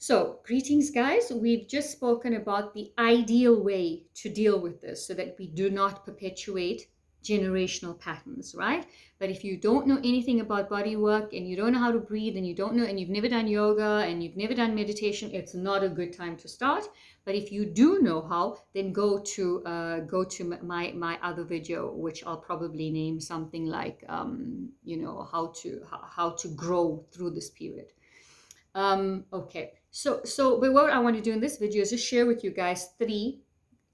So, greetings, guys. We've just spoken about the ideal way to deal with this so that we do not perpetuate generational patterns, right? But if you don't know anything about body work and you don't know how to breathe and you don't know and you've never done yoga and you've never done meditation, it's not a good time to start. But if you do know how, then go to my other video, which I'll probably name something like how to grow through this period. Okay, but what I want to do in this video is just share with you guys 3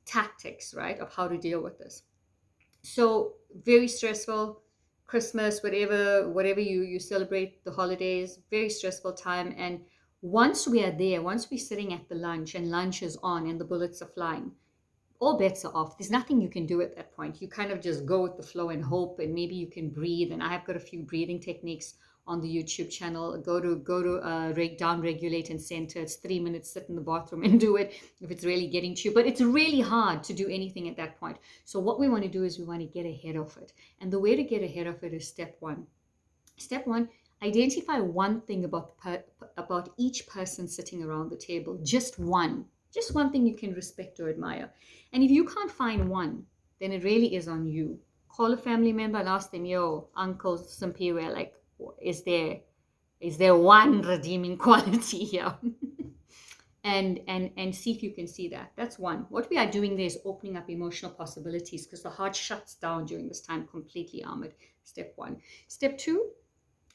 tactics, right, of how to deal with this. So very stressful, Christmas, whatever you celebrate the holidays, very stressful time. And once we are there, once we're sitting at the lunch and lunch is on and the bullets are flying, all bets are off. There's nothing you can do at that point. You kind of just go with the flow and hope, and maybe you can breathe. And I have got a few breathing techniques on the YouTube channel. Go to down, regulate, and center. It's 3 minutes. Sit in the bathroom and do it if it's really getting to you. But it's really hard to do anything at that point. So what we want to do is we want to get ahead of it. And the way to get ahead of it is step one. Step one: identify one thing about each person sitting around the table. Just one thing you can respect or admire. And if you can't find one, then it really is on you. Call a family member and ask them, yo, Uncle Superior, like, is there one redeeming quality here? and see if you can see that. That's one. What we are doing there is opening up emotional possibilities, because the heart shuts down during this time, completely armored. Step one. Step two: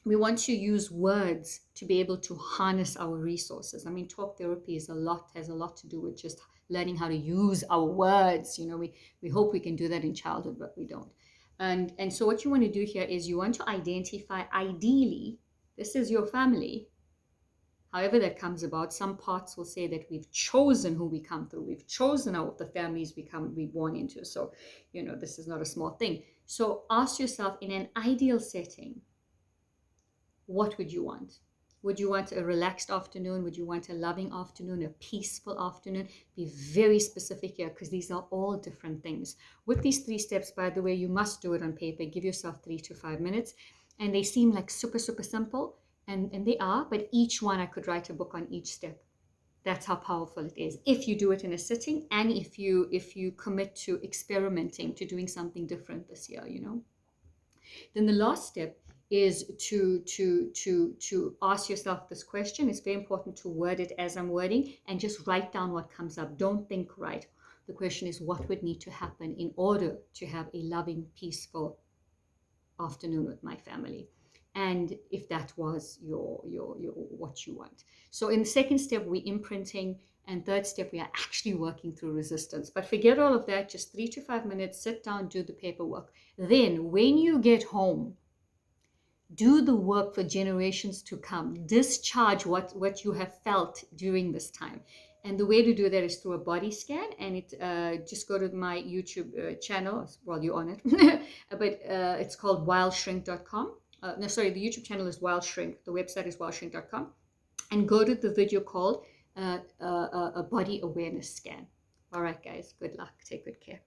we want to use words to be able to harness our resources. I mean, talk therapy has a lot to do with just learning how to use our words. We hope we can do that in childhood, but we don't. And so what you want to do here is you want to identify, ideally, this is your family. However that comes about, some parts will say that we've chosen who we come through. We've chosen the families we're born into. So, this is not a small thing. So ask yourself, in an ideal setting, what would you want? Would you want a relaxed afternoon? Would you want a loving afternoon, a peaceful afternoon? Be very specific here, because these are all different things. With these 3 steps, by the way, you must do it on paper. Give yourself 3 to 5 minutes. And they seem like super, super simple. And they are, but each one, I could write a book on each step. That's how powerful it is. If you do it in a sitting, and if you commit to experimenting, to doing something different this year, Then the last step is to ask yourself this question. It's very important to word it as I'm wording, and just write down what comes up. Don't think, right. The question is, what would need to happen in order to have a loving, peaceful afternoon with my family? And if that was your what you want. So in the second step, we're imprinting, and third step, we are actually working through resistance. But forget all of that. Just 3 to 5 minutes, sit down, do the paperwork. Then when you get home, do the work for generations to come. Discharge what you have felt during this time. And the way to do that is through a body scan. And just go to my YouTube channel while you're on it. But it's called wildshrink.com. The YouTube channel is Wild Shrink. The website is wildshrink.com. And go to the video called a body awareness scan. All right, guys, good luck. Take good care.